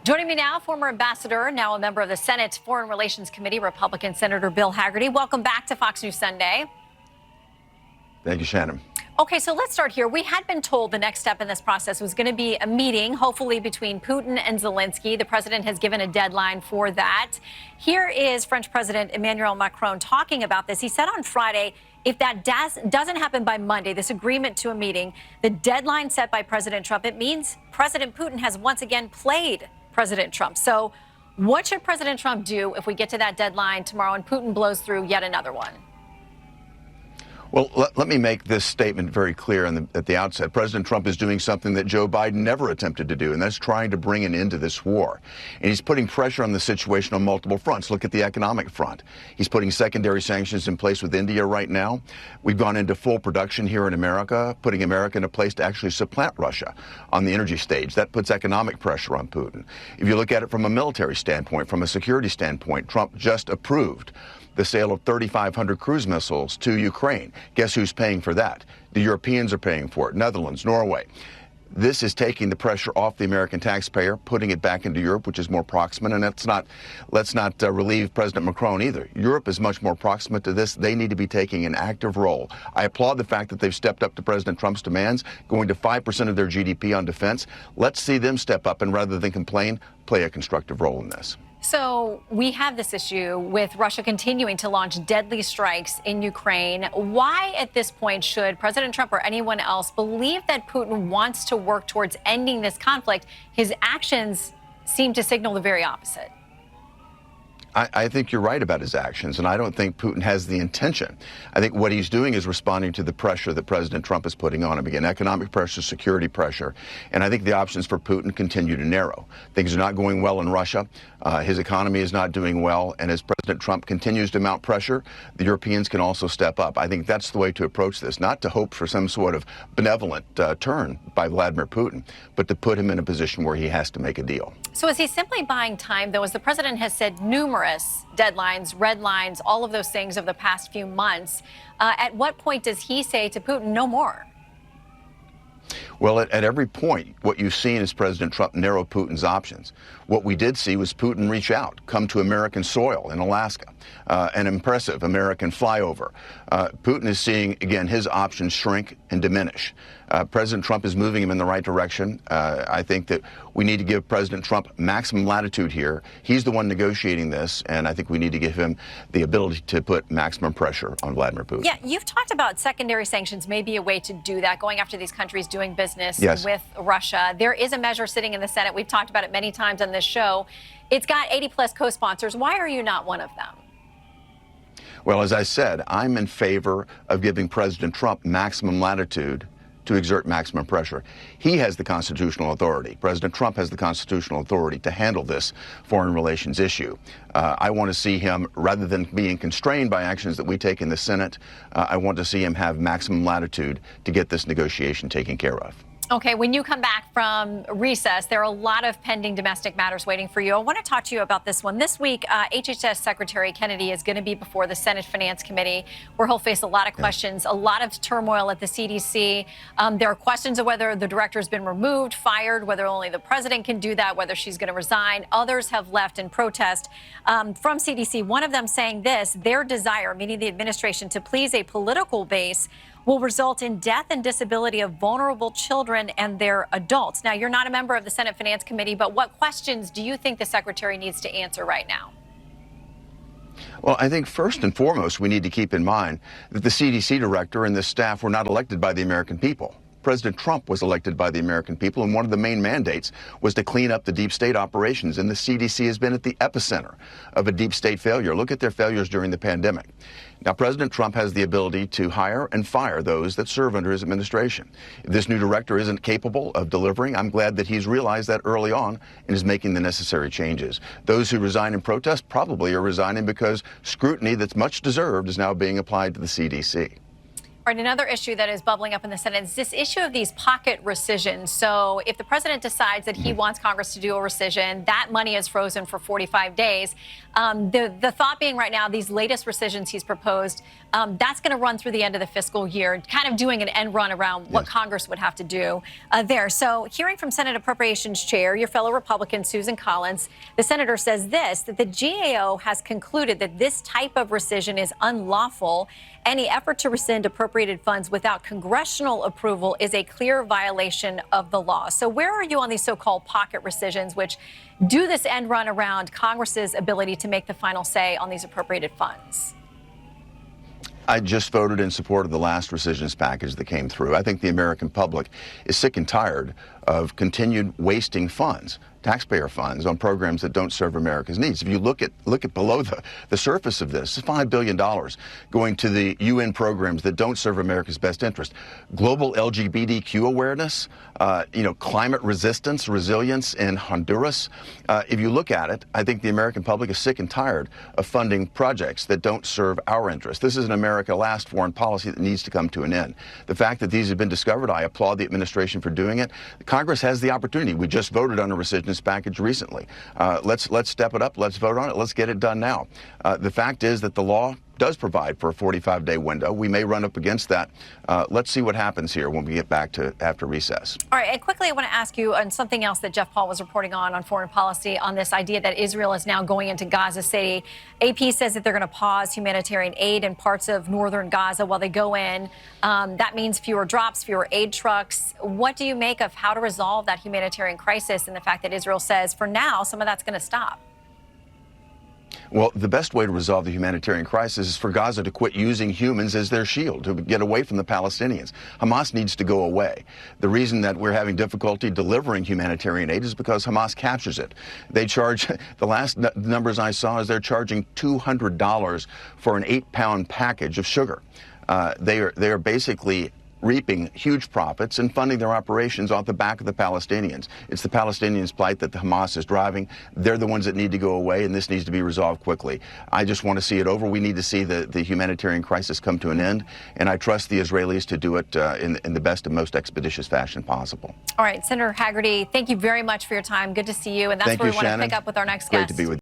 Joining me now, former ambassador, now a member of the Senate Foreign Relations Committee, Republican Senator Bill Hagerty. Welcome back to Fox News Sunday. Thank you, Shannon. Okay, so let's start here. We had been told the next step in this process was going to be a meeting, hopefully between Putin and Zelensky. The president has given a deadline for that. Here is French President Emmanuel Macron talking about this. He said on Friday, if that doesn't happen by Monday, this agreement to a meeting, the deadline set by President Trump, it means President Putin has once again played President Trump. So what should President Trump do if we get to that deadline tomorrow and Putin blows through yet another one? Well, let me make this statement very clear at the outset. President Trump is doing something that Joe Biden never attempted to do, and that's trying to bring an end to this war. And he's putting pressure on the situation on multiple fronts. Look at the economic front. He's putting secondary sanctions in place with India right now. We've gone into full production here in America, putting America in a place to actually supplant Russia on the energy stage. That puts economic pressure on Putin. If you look at it from a military standpoint, from a security standpoint, Trump just approved the sale of 3,500 cruise missiles to Ukraine. Guess who's paying for that? The Europeans are paying for it. Netherlands, Norway. This is taking the pressure off the American taxpayer, putting it back into Europe, which is more proximate. And let's not relieve President Macron either. Europe is much more proximate to this. They need to be taking an active role. I applaud the fact that they've stepped up to President Trump's demands, going to 5% of their GDP on defense. Let's see them step up and rather than complain, play a constructive role in this. So we have this issue with Russia continuing to launch deadly strikes in Ukraine. Why at this point should President Trump or anyone else believe that Putin wants to work towards ending this conflict? His actions seem to signal the very opposite. I think you're right about his actions, and I don't think Putin has the intention. I think what he's doing is responding to the pressure that President Trump is putting on him. Again, economic pressure, security pressure, and I think the options for Putin continue to narrow. Things are not going well in Russia. His economy is not doing well, and as President Trump continues to mount pressure, the Europeans can also step up. I think that's the way to approach this, not to hope for some sort of benevolent turn by Vladimir Putin, but to put him in a position where he has to make a deal. So is he simply buying time, though, as the president has said numerous deadlines, red lines, all of those things over the past few months? At what point does he say to Putin, no more? Well, at every point, what you've seen is President Trump narrow Putin's options. What we did see was Putin reach out, come to American soil in Alaska, an impressive American flyover. Putin is seeing, again, his options shrink and diminish. President Trump is moving him in the right direction. I think that we need to give President Trump maximum latitude here. He's the one negotiating this, and I think we need to give him the ability to put maximum pressure on Vladimir Putin. Yeah, you've talked about secondary sanctions may be a way to do that, going after these countries doing business with Russia. There is a measure sitting in the Senate. We've talked about it many times on this show. It's got 80-plus co-sponsors. Why are you not one of them? Well, as I said, I'm in favor of giving President Trump maximum latitude to exert maximum pressure. He has the constitutional authority. President Trump has the constitutional authority to handle this foreign relations issue. I want to see him, rather than being constrained by actions that we take in the Senate, I want to see him have maximum latitude to get this negotiation taken care of. Okay, when you come back from recess, there are a lot of pending domestic matters waiting for you. I want to talk to you about this one. This week, HHS Secretary Kennedy is going to be before the Senate Finance Committee, where he'll face a lot of questions, a lot of turmoil at the CDC. There are questions of whether the director has been removed, fired, whether only the president can do that, whether she's going to resign. Others have left in protest from CDC. One of them saying this: their desire, meaning the administration, to please a political base will result in death and disability of vulnerable children and their adults. Now, you're not a member of the Senate Finance Committee, but what questions do you think the secretary needs to answer right now? Well, I think first and foremost, we need to keep in mind that the CDC director and the staff were not elected by the American people. President Trump was elected by the American people, and one of the main mandates was to clean up the deep state operations. And the CDC has been at the epicenter of a deep state failure. Look at their failures during the pandemic. Now, President Trump has the ability to hire and fire those that serve under his administration. If this new director isn't capable of delivering, I'm glad that he's realized that early on and is making the necessary changes. Those who resign in protest probably are resigning because scrutiny that's much deserved is now being applied to the CDC. All right, another issue that is bubbling up in the Senate is this issue of these pocket rescissions. So if the president decides that he wants Congress to do a rescission, that money is frozen for 45 days. The thought being right now, these latest rescissions he's proposed, that's going to run through the end of the fiscal year, kind of doing an end run around what Congress would have to do there. So hearing from Senate Appropriations Chair, your fellow Republican, Susan Collins, the senator says this, that the GAO has concluded that this type of rescission is unlawful. Any effort to rescind appropriated funds without congressional approval is a clear violation of the law. So where are you on these so-called pocket rescissions, which do this end run around Congress's ability to make the final say on these appropriated funds? I just voted in support of the last rescissions package that came through. I think the American public is sick and tired of continued wasting funds, taxpayer funds, on programs that don't serve America's needs. If you look at below the surface of this, it's $5 billion going to the UN programs that don't serve America's best interest. Global LGBTQ awareness, climate resistance, resilience in Honduras. If you look at it, I think the American public is sick and tired of funding projects that don't serve our interests. This is an America Last foreign policy that needs to come to an end. The fact that these have been discovered, I applaud the administration for doing it. Congress has the opportunity. We just voted on a rescissions package recently. Let's step it up. Let's vote on it. Let's get it done now. The fact is that the law does provide for a 45-day window. We may run up against that. Let's see what happens here when we get back to after recess. All right, and quickly, I want to ask you on something else that Jeff Paul was reporting on foreign policy, on this idea that Israel is now going into Gaza City. AP says that they're going to pause humanitarian aid in parts of northern Gaza while they go in. That means fewer drops, fewer aid trucks. What do you make of how to resolve that humanitarian crisis and the fact that Israel says, for now, some of that's going to stop? Well, the best way to resolve the humanitarian crisis is for Gaza to quit using humans as their shield, to get away from the Palestinians. Hamas needs to go away. The reason that we're having difficulty delivering humanitarian aid is because Hamas captures it. They charge, the last numbers I saw is they're charging $200 for an 8-pound package of sugar. They are basically reaping huge profits and funding their operations off the back of the Palestinians. It's the Palestinians' plight that the Hamas is driving. They're the ones that need to go away, and this needs to be resolved quickly. I just want to see it over. We need to see the humanitarian crisis come to an end, and I trust the Israelis to do it in the best and most expeditious fashion possible. All right, Senator Hagerty, thank you very much for your time. Good to see you, and that's where we want to pick up with our next guest. Great to be with you.